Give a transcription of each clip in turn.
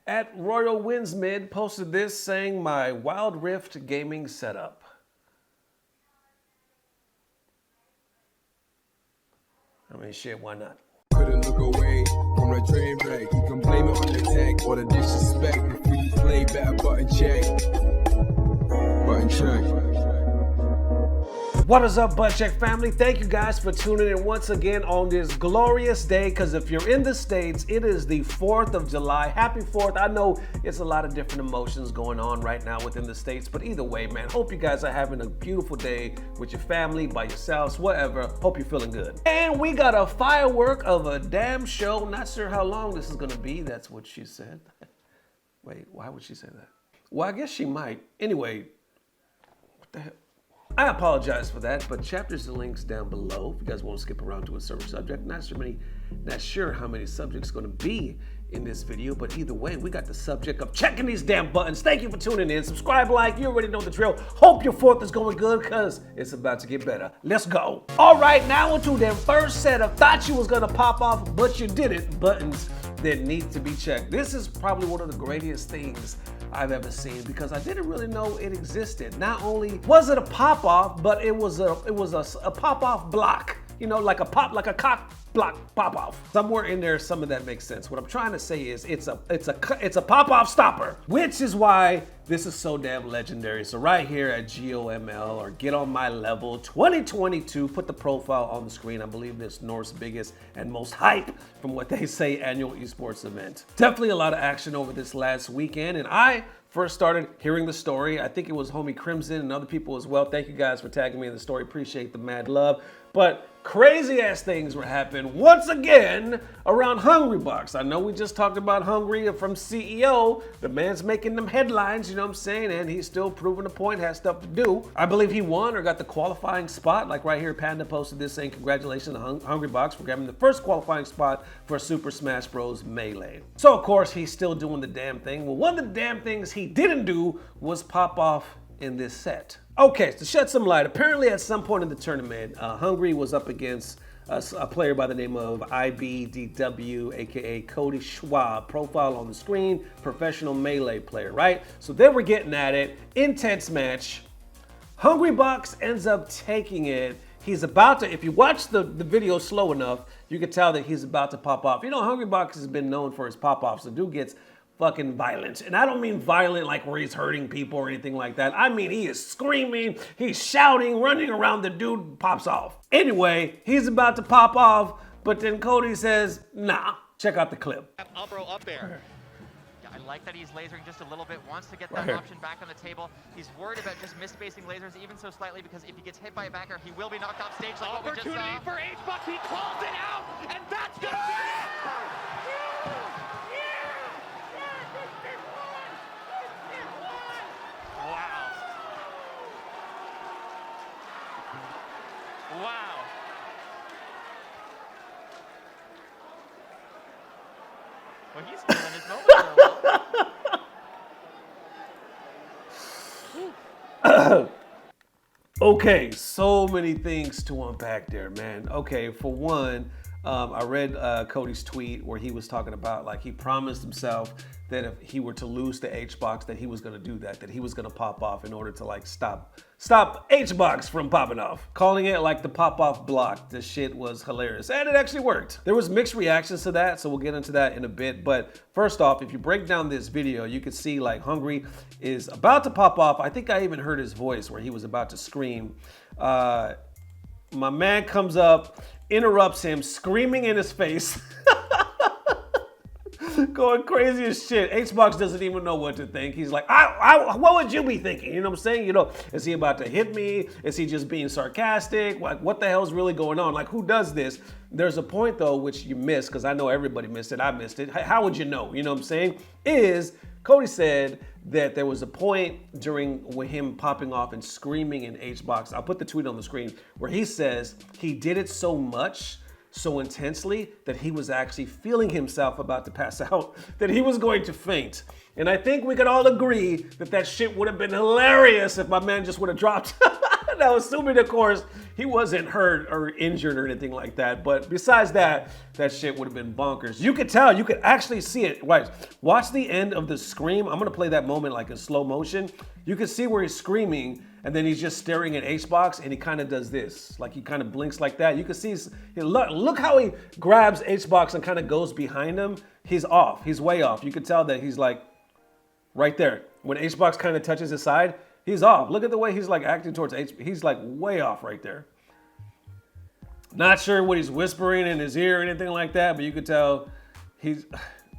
At Royal Winsmid posted this saying my Wild Rift gaming setup. I mean, shit, why not? Couldn't look away from the train wreck. You can blame it on the tech or the disrespect. Before you play, better button check. Button check. What is up, Butt Check family? Thank you guys for tuning in once again on this glorious day, because if you're in the States, it is the 4th of July. Happy 4th. I know it's a lot of different emotions going on right now within the States, but either way, man, hope you guys are having a beautiful day with your family, by yourselves, whatever. Hope you're feeling good. And we got a firework of a damn show. Not sure how long this is gonna be. That's what she said. Wait, why would she say that? Well, I guess she might. Anyway, what the hell? I apologize for that, but chapters and links down below if you guys want to skip around to a certain subject. Not sure how many subjects going to be in this video, but either way, we got the subject of checking these damn buttons. Thank you for tuning in. Subscribe, like, you already know the drill. Hope your 4th is going good, because it's about to get better. Let's go. All right, now into their first set of thought you was going to pop off, but you didn't buttons that need to be checked. This is probably one of the greatest things I've ever seen, because I didn't really know it existed. Not only was it a pop-off, but it was a pop-off block. You know, like a cock block pop-off. Somewhere in there, some of that makes sense. What I'm trying to say is it's a pop-off stopper, which is why this is so damn legendary. So right here at GOML, or Get On My Level 2022, put the profile on the screen. I believe this North's biggest and most hype, from what they say, annual esports event. Definitely a lot of action over this last weekend, and I first started hearing the story. I think it was homie Crimson and other people as well. Thank you guys for tagging me in the story. Appreciate the mad love. But crazy ass things were happening once again around Hungrybox. I know we just talked about Hungry from CEO. The man's making them headlines, you know what I'm saying? And he's still proving a point, has stuff to do. I believe he won or got the qualifying spot. Like right here, Panda posted this saying, congratulations to Hungrybox for grabbing the first qualifying spot for Super Smash Bros. Melee. So of course, he's still doing the damn thing. Well, one of the damn things he didn't do was pop off in this set. Okay, to shed some light, apparently at some point in the tournament, Hungry was up against a player by the name of iBDW, aka Cody Schwab. Profile on the screen, professional Melee player, right? So they were getting at it, intense match. Hungrybox ends up taking it. He's about to, if you watch the video slow enough, you can tell that he's about to pop off. You know, Hungrybox has been known for his pop-offs. The dude gets fucking violent. And I don't mean violent like where he's hurting people or anything like that. I mean, he is screaming, he's shouting, running around, the dude pops off. Anyway, he's about to pop off, but then Cody says, nah, check out the clip. Elbow up there. Yeah, I like that he's lasering just a little bit, wants to get that option back on the table. He's worried about just misspacing lasers even so slightly, because if he gets hit by a backer, he will be knocked off stage like what we just saw. Opportunity for HBucks, he calls it out, and that's gonna be it! Wow. Well, he's feeling his moment. Okay, so many things to unpack there, man. Okay, for one, I read Cody's tweet where he was talking about, like, he promised himself that if he were to lose to HBox, that he was gonna do that he was gonna pop off in order to like stop HBox from popping off. Calling it like the pop-off block. This shit was hilarious, and it actually worked. There was mixed reactions to that, so we'll get into that in a bit. But first off, if you break down this video, you can see like Hungry is about to pop off. I think I even heard his voice where he was about to scream. My man comes up, interrupts him, screaming in his face. Going crazy as shit. HBox doesn't even know what to think. He's like, what would you be thinking? You know what I'm saying? You know, is he about to hit me? Is he just being sarcastic? Like, what the hell is really going on? Like, who does this? There's a point though, which you missed, because I know everybody missed it. I missed it. How would you know? You know what I'm saying? Cody said that there was a point during him popping off and screaming in HBox. I'll put the tweet on the screen where he says he did it so much, so intensely, that he was actually feeling himself about to pass out, that he was going to faint. And I think we could all agree that that shit would have been hilarious if my man just would have dropped Now, assuming, of course, he wasn't hurt or injured or anything like that. But besides that, that shit would have been bonkers. You could tell, you could actually see it. Right, watch the end of the scream. I'm gonna play that moment like in slow motion. You can see where he's screaming, and then he's just staring at H-Box, and he kind of does this. Like he kind of blinks like that. You can see, look how he grabs H-Box and kind of goes behind him. He's off, he's way off. You could tell that he's like right there. When H-Box kind of touches his side, he's off. Look at the way he's like acting towards H. He's like way off right there. Not sure what he's whispering in his ear or anything like that, but you could tell he's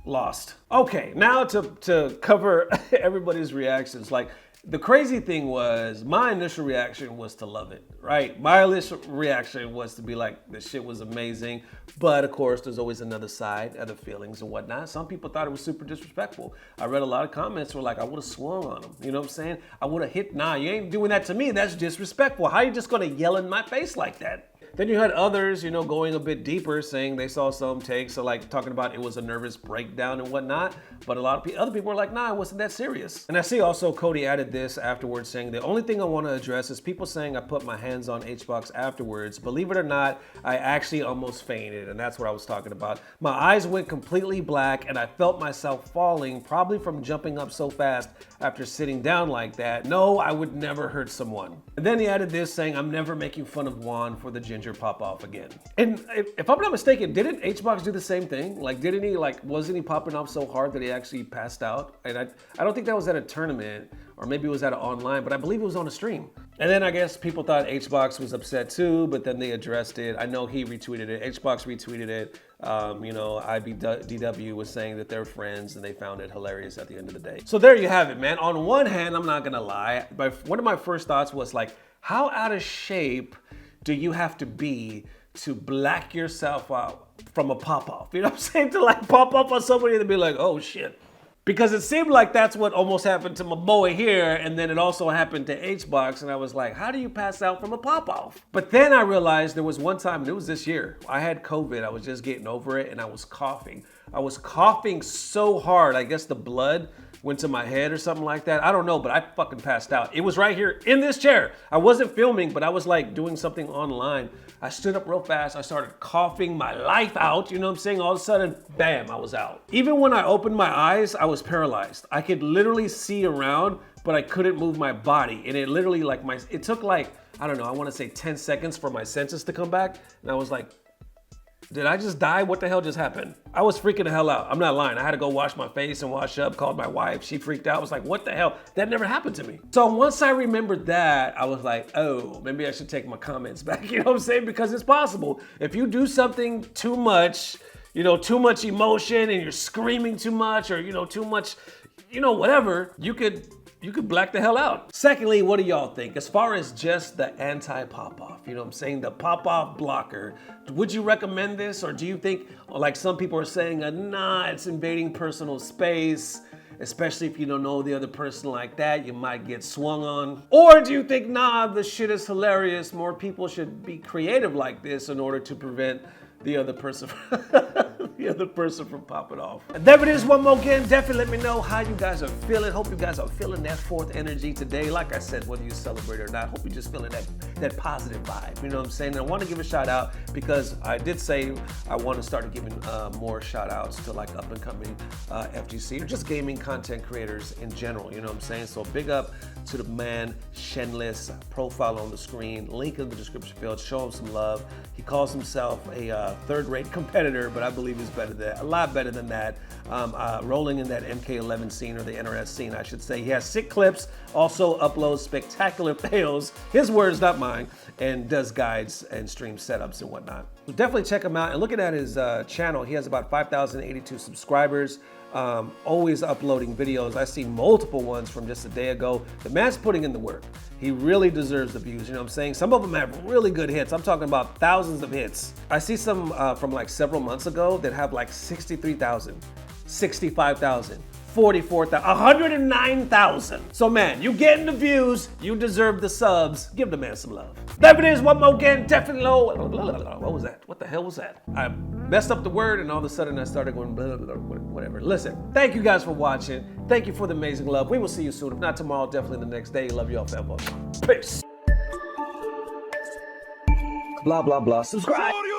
lost. Okay, now to cover everybody's reactions. Like, the crazy thing was, my initial reaction was to love it, right? My initial reaction was to be like, this shit was amazing. But of course, there's always another side, other feelings and whatnot. Some people thought it was super disrespectful. I read a lot of comments were like, I would have swung on him. You know what I'm saying? I would have hit, nah, you ain't doing that to me. That's disrespectful. How are you just gonna yell in my face like that? Then you had others, you know, going a bit deeper, saying they saw some takes, so like talking about it was a nervous breakdown and whatnot. But a lot of other people were like, nah, it wasn't that serious. And I see also Cody added this afterwards, saying the only thing I want to address is people saying I put my hands on H-Box afterwards. Believe it or not, I actually almost fainted, and that's what I was talking about. My eyes went completely black, and I felt myself falling, probably from jumping up so fast after sitting down like that. No, I would never hurt someone. And then he added this, saying I'm never making fun of Juan for the ginger pop off again. And if I'm not mistaken, didn't H-Box do the same thing? Like, didn't he, like, wasn't he popping off so hard that he actually passed out? And I don't think that was at a tournament, or maybe it was at an online, but I believe it was on a stream. And then I guess people thought H-Box was upset too, but then they addressed it. I know he retweeted it. H-Box retweeted it. You know, iBDW was saying that they're friends and they found it hilarious at the end of the day. So there you have it, man. On one hand, I'm not gonna lie, but one of my first thoughts was like, how out of shape do you have to be to black yourself out from a pop-off? You know what I'm saying? To like pop up on somebody and be like, oh shit. Because it seemed like that's what almost happened to my boy here, and then it also happened to H-Box, and I was like, how do you pass out from a pop-off? But then I realized there was one time, and it was this year, I had COVID, I was just getting over it, and I was coughing. I was coughing so hard, I guess the blood went to my head or something like that. I don't know, but I fucking passed out. It was right here in this chair. I wasn't filming, but I was like doing something online. I stood up real fast. I started coughing my life out. You know what I'm saying? All of a sudden, bam, I was out. Even when I opened my eyes, I was paralyzed. I could literally see around, but I couldn't move my body. And it literally it took like, I don't know, I want to say 10 seconds for my senses to come back. And I was like, did I just die? What the hell just happened? I was freaking the hell out. I'm not lying. I had to go wash my face and wash up, called my wife. She freaked out. I was like, what the hell? That never happened to me. So once I remembered that, I was like, oh, maybe I should take my comments back. You know what I'm saying? Because it's possible. If you do something too much, you know, too much emotion and you're screaming too much or, you know, too much, you know, whatever, you could black the hell out. Secondly, what do y'all think? As far as just the anti-pop-off, you know what I'm saying? The pop-off blocker. Would you recommend this? Or do you think, like some people are saying, nah, it's invading personal space, especially if you don't know the other person like that, you might get swung on? Or do you think, nah, this shit is hilarious, more people should be creative like this in order to prevent the other person from popping off? And there it is one more again. Definitely let me know how you guys are feeling. Hope you guys are feeling that fourth energy today. Like I said, whether you celebrate or not, hope you're just feeling that positive vibe. You know what I'm saying? And I want to give a shout out because I did say I want to start giving more shout outs to like up and coming FGC or just gaming content creators in general. You know what I'm saying? So big up to the man Shenles, profile on the screen, link in the description field. Show him some love. He calls himself a third-rate competitor, but I believe he's a lot better than that. Rolling in that MK11 scene, or the NRS scene, I should say. He has sick clips, also uploads spectacular fails, his words, not mine, and does guides and stream setups and whatnot. So definitely check him out. And looking at his channel, he has about 5,082 subscribers. Always uploading videos. I see multiple ones from just a day ago. The man's putting in the work. He really deserves the views, you know what I'm saying? Some of them have really good hits. I'm talking about thousands of hits. I see some from like several months ago that have like 63,000, 65,000, 44,000, 109,000. So man, you getting the views, you deserve the subs. Give the man some love. There it is, one more again, definitely low. What was that? What the hell was that? I messed up the word and all of a sudden I started going blah, blah, blah, whatever. Listen, thank you guys for watching. Thank you for the amazing love. We will see you soon. If not tomorrow, definitely the next day. Love you all forever. Peace. blah, blah, blah. Subscribe.